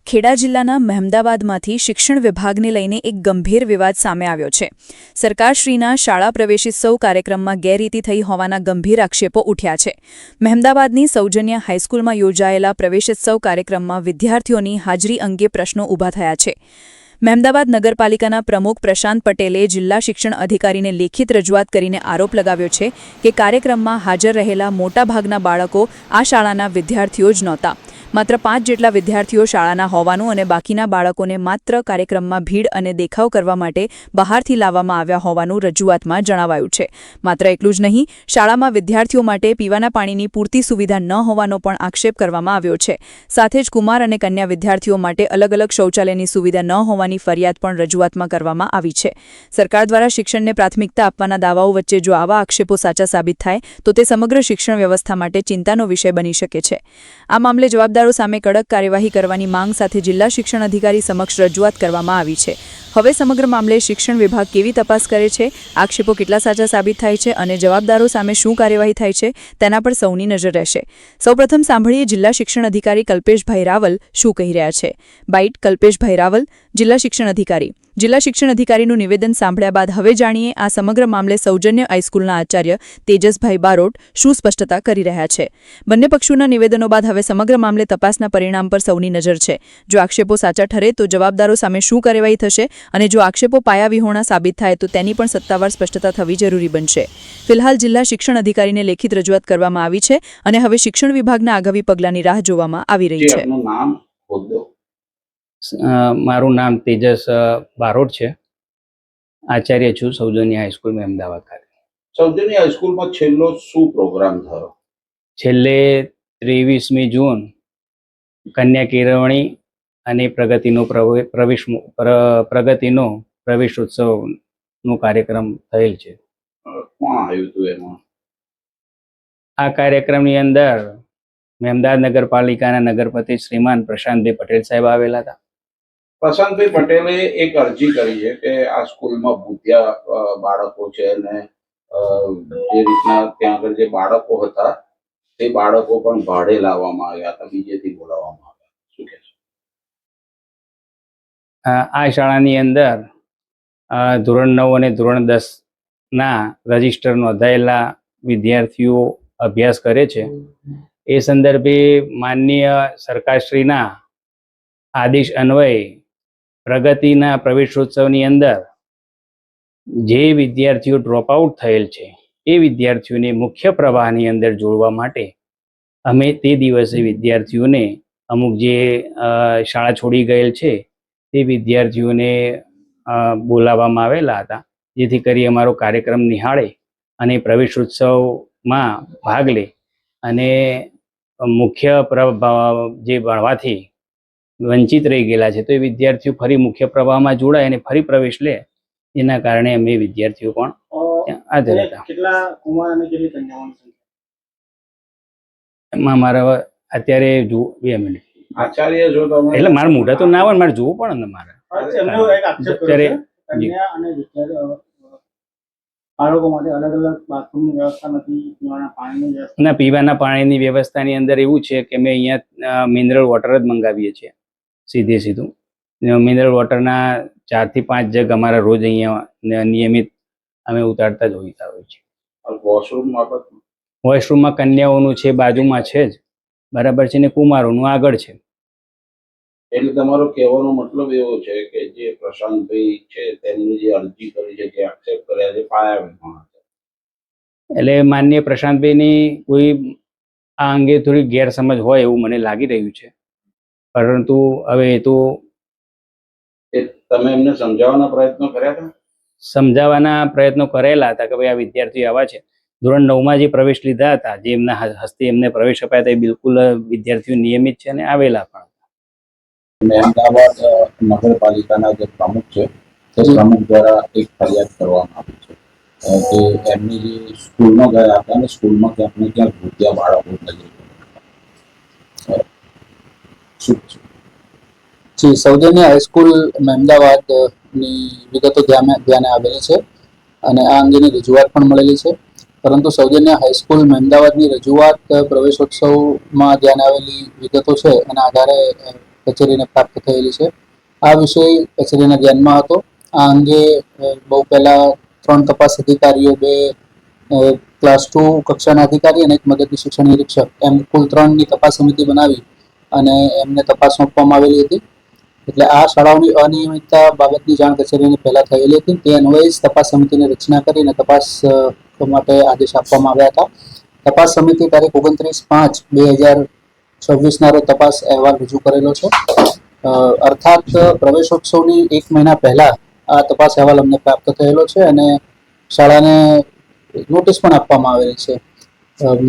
ખેડા જિલ્લાના મહેમદાવાદમાંથી શિક્ષણ વિભાગને લઈને એક ગંભીર વિવાદ સામે આવ્યો છે। સરકારશ્રીના શાળા પ્રવેશોત્સવ કાર્યક્રમમાં ગેરરીતિ થઈ હોવાના ગંભીર આક્ષેપો ઉઠ્યા છે। મહેમદાવાદની સૌજન્ય હાઈસ્કૂલમાં યોજાયેલા પ્રવેશોત્સવ કાર્યક્રમમાં વિદ્યાર્થીઓની હાજરી અંગે પ્રશ્નો ઊભા થયા છે। મહેમદાવાદ નગરપાલિકાના પ્રમુખ પ્રશાંત પટેલે જિલ્લા શિક્ષણ અધિકારીને લેખિત રજૂઆત કરીને આરોપ લગાવ્યો છે કે કાર્યક્રમમાં હાજર રહેલા મોટાભાગના બાળકો આ શાળાના વિદ્યાર્થીઓ જ નહોતા। માત્ર 5 જેટલા વિદ્યાર્થીઓ શાળાના હોવાનું અને બાકીના બાળકોને માત્ર કાર્યક્રમમાં ભીડ અને દેખાવ કરવા માટે બહારથી લાવવામાં આવ્યા હોવાનું રજૂઆતમાં જણાવાયું છે। માત્ર એટલું જ નહીં, શાળામાં વિદ્યાર્થીઓ માટે પીવાના પાણીની પૂરતી સુવિધા ન હોવાનો પણ આક્ષેપ કરવામાં આવ્યો છે। સાથે જ કુમાર અને કન્યા વિદ્યાર્થીઓ માટે અલગ અલગ શૌચાલયની સુવિધા ન હોવાની ફરિયાદ પણ રજૂઆતમાં કરવામાં આવી છે। સરકાર દ્વારા શિક્ષણને પ્રાથમિકતા આપવાના દાવાઓ વચ્ચે જો આવા આક્ષેપો સાચા સાબિત થાય તો તે સમગ્ર શિક્ષણ વ્યવસ્થા માટે ચિંતાનો વિષય બની શકે છે। આ મામલે જવાબદાર સામે કડક કાર્યવાહી કરવાની માંગ સાથે જિલ્લા શિક્ષણ અધિકારી સમક્ષ રજૂઆત કરવામાં આવી છે। હવે સમગ્ર મામલે શિક્ષણ વિભાગ કેવી તપાસ કરે છે, આક્ષેપો કેટલા સાચા સાબિત થાય છે અને જવાબદારો સામે શું કાર્યવાહી થાય છે તેના પર સૌની નજર રહેશે। સૌપ્રથમ સાંભળીએ જિલ્લા શિક્ષણ અધિકારી કલ્પેશભાઈ રાવલ શું કહી રહ્યા છે। બાઇટ કલ્પેશભાઈ રાવલ, જિલ્લા શિક્ષણ અધિકારી। જિલ્લા શિક્ષણ અધિકારીનું નિવેદન સાંભળ્યા બાદ હવે જાણીએ આ સમગ્ર મામલે સૌજન્ય હાઈસ્કૂલના આચાર્ય તેજસભાઈ બારોટ શું સ્પષ્ટતા કરી રહ્યા છે। બંને પક્ષોના નિવેદનો બાદ હવે સમગ્ર મામલે તપાસના પરિણામ પર સૌની નજર છે। જો આક્ષેપો સાચા ઠરે તો જવાબદારો સામે શું કાર્યવાહી થશે અને જો આક્ષેપો પાયાવિહોણા સાબિત થાય તો તેની પણ સત્તાવાર સ્પષ્ટતા થવી જરૂરી બનશે। ફિલહાલ જિલ્લા શિક્ષણ અધિકારીને લેખિત રજૂઆત કરવામાં આવી છે અને હવે શિક્ષણ વિભાગના આગામી પગલાંની રાહ જોવામાં આવી રહી છે। મારું નામ તેજસ બારોટ છે, આચાર્ય છું સૌજન્ય હાઈસ્કૂલ મહેમદાવાદ ખાતે। સૌજન્ય હાઈસ્કૂલમાં છેલ્લો શું પ્રોગ્રામ થયો? છેલ્લે 23મી જૂન કન્યા કેળવણી અને પ્રગતિનો પ્રવેશોત્સવનો કાર્યક્રમ થયેલ છે। કોણ આવ્યું હતું એમાં? આ કાર્યક્રમની અંદર મહેમદાવાદ નગરપાલિકાના નગરપતિ શ્રીમાન પ્રશાંતભાઈ પટેલ સાહેબ આવેલા હતા। પ્રશાંતભાઈ પટેલે એક અરજી કરી છે કે આ સ્કૂલમાં ભૂતિયા બાળકો છે અને જે રીતના ત્યાં આગળ જે બાળકો હતા તે બાળકો પણ ભાડે લાવવામાં આવ્યા હતા, બીજેથી બોલાવવામાં આવ્યા। શું કહેશો? આ શાળાની અંદર ધોરણ 9 અને ધોરણ 10ના રજિસ્ટર નોંધાયેલા વિદ્યાર્થીઓ અભ્યાસ કરે છે। એ સંદર્ભે માનનીય સરકારશ્રીના આદેશ અન્વયે પ્રગતિના પ્રવેશોત્સવની અંદર જે વિદ્યાર્થીઓ ડ્રોપ આઉટ થયેલ છે એ વિદ્યાર્થીઓને મુખ્ય પ્રવાહની અંદર જોડવા માટે અમે તે દિવસે વિદ્યાર્થીઓને અમુક જે શાળા છોડી ગયેલ છે તે વિદ્યાર્થીઓને બોલાવવામાં આવેલા હતા, જેથી કરી અમારો કાર્યક્રમ નિહાળે અને પ્રવેશોત્સવમાં ભાગ લે અને મુખ્ય જે ભણવાથી વંચિત રહી ગયેલા છે તો એ વિદ્યાર્થીઓ ફરી મુખ્ય પ્રવાહમાં જોડાય અને ફરી પ્રવેશ લે, એના કારણે અમે વિદ્યાર્થીઓ પણ હાજર હતા। કેટલા કુમાર અને કેટલી કન્યાઓ? એમાં મારા અત્યારે 2 મિનિટ આચાર્ય જો તમે એટલે મારા મોઢા તો ના હોય, મારે જોવું પડે ને મારે અત્યારે બાળકો માટે અલગ અલગ બાથરૂમની વ્યવસ્થા નથી, પીવાના પાણીની વ્યવસ્થા ના, પીવાના પાણીની વ્યવસ્થાની અંદર એવું છે કે અમે અહીંયા મિનરલ વોટર જ મંગાવીએ છીએ સીધું। મિનરલ વોટરના 4 થી 5 જગ અમારા રોજ અહીંયા નિયમિત અમે ઉતારતા જ હોઈએ છીએ। વોશરૂમમાં કન્યાઓનું છે, બાજુમાં છે જ, બરાબર છે, ને કુમારોનું આગળ છે। એટલે તમારો કહેવાનો મતલબ એવો છે કે જે પ્રશાંતભાઈ છે તેમની જે અરજી કરી છે, જે એક્સેપ્ટ કર્યા છે, પાયાવિહોણા છે। એટલે માનનીય પ્રશાંતભાઈની કોઈ આ અંગે થોડી ગેરસમજ હોય એવું મને લાગી રહ્યું છે, પરંતુ હવે એ તો તમે એમને સમજાવવાના પ્રયત્નો કર્યા હતા? સમજાવવાના પ્રયત્નો કરેલા હતા કે ભાઈ આ વિદ્યાર્થીઓ આવા છે। ધોરણ 9માં જે પ્રવેશ લીધા હતા, જે એમના હસ્તે એમને પ્રવેશ અપાયા હતા, એ બિલકુલ વિદ્યાર્થીઓ નિયમિત છે અને આવેલા પણ। મહેમદાવાદ નગરપાલિકાના જે પ્રમુખ છે તે પ્રમુખ દ્વારા એક ફરિયાદ કરવામાં આવી છે કે એમની જે સ્કૂલમાં ગયા હતા અને સ્કૂલમાં ક્યાંક ને ક્યાંક ભૂતિયા બાળકો જી, સૌજન્ય હાઈસ્કૂલ મહેમદાવાદની વિગતો ધ્યાને આવેલી છે અને આ અંગેની રજૂઆત પણ મળેલી છે, પરંતુ સૌજન્ય હાઈસ્કૂલ મહેમદાવાદની રજૂઆત પ્રવેશોત્સવમાં ધ્યાને આવેલી વિગતો છે એના આધારે કચેરીને પ્રાપ્ત થયેલી છે. આ વિષય કચેરીના ધ્યાનમાં હતો. આ અંગે બહુ પહેલા 3 તપાસ અધિકારીઓ, 2 ક્લાસ 2 કક્ષાના અધિકારી અને 1 મદદની શિક્ષણ નિરીક્ષક એમ કુલ 3ની તપાસ સમિતિ બનાવી અને એમને તપાસ સોંપવામાં આવેલી હતી. એટલે આ શાળાઓની અનિયમિતતા બાબતની જાણ કચેરીને પહેલા થયેલી હતી. તે અન્વયે જ તપાસ સમિતિની રચના કરીને તપાસ માટે આદેશ આપવામાં આવ્યા હતા. તપાસ સમિતિ તારીખ 29/5/2026ના રોજ તપાસ અહેવાલ રજૂ કરેલો છે. અર્થાત પ્રવેશોત્સવની 1 મહિના પહેલા આ તપાસ અહેવાલ અમને પ્રાપ્ત થયેલો છે અને શાળાને નોટિસ પણ આપવામાં આવેલી છે.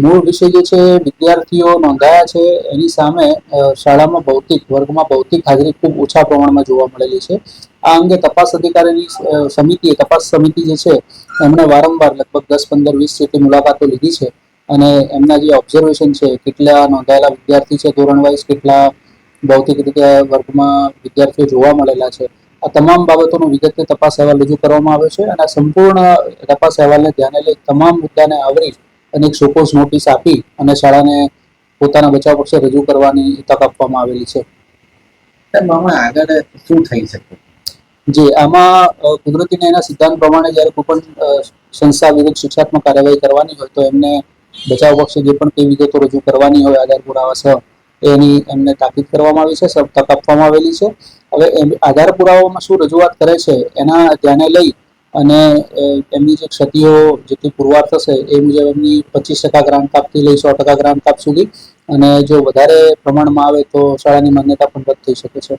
મૂળ વિષય જે છે વિદ્યાર્થીઓ નોંધાયા છે એની સામે શાળામાં વર્ગમાં ભૌતિક હાજરી ખૂબ ઓછા પ્રમાણમાં જોવા મળેલી છે. આ અંગે તપાસ અધિકારીની તપાસ સમિતિ જે છે એમણે વારંવાર લગભગ 10, 15, 20 જેટલી મુલાકાતો લીધી છે અને એમના જે ઓબ્ઝર્વેશન છે, કેટલા નોંધાયેલા વિદ્યાર્થી છે ધોરણ વાઇઝ, કેટલા ભૌતિક રીતે વર્ગમાં વિદ્યાર્થીઓ જોવા મળેલા છે, આ તમામ બાબતોનો વિગતે તપાસ અહેવાલ રજૂ કરવામાં આવ્યો છે અને આ સંપૂર્ણ તપાસ અહેવાલને ધ્યાને લઈ તમામ મુદ્દાને આવરી અને એક શોકોઝ નોટિસ આપી અને શાળાને પોતાના બચાવ પક્ષે રજૂ કરવાની તક આપવામાં આવેલી છે. આગળ શું થઈ શકે? જી, આમાં કુદરતી ન્યાયના સિદ્ધાંત પ્રમાણે જ્યારે કોઈ પણ સંસ્થા વિરુદ્ધ શિક્ષાત્મક કાર્યવાહી કરવાની હોય તો એમને બચાવ પક્ષે જે પણ કઈ વિગતો રજૂ કરવાની હોય આધાર પુરાવા સહ એની એમને તાકીદ કરવામાં આવી છે, તક આપવામાં આવેલી છે. હવે આધાર પુરાવામાં શું રજૂઆત કરે છે એના ધ્યાને લઈ અને એમની જે ક્ષતિઓ જેટલી પુરવાર થશે એ મુજબ એમની 25% ગ્રાન્ટ કાપથી લઈ 100% ગ્રાન્ટ કાપ સુધી, અને જો વધારે પ્રમાણમાં આવે તો શાળાની માન્યતા પણ રદ થઈ શકે છે.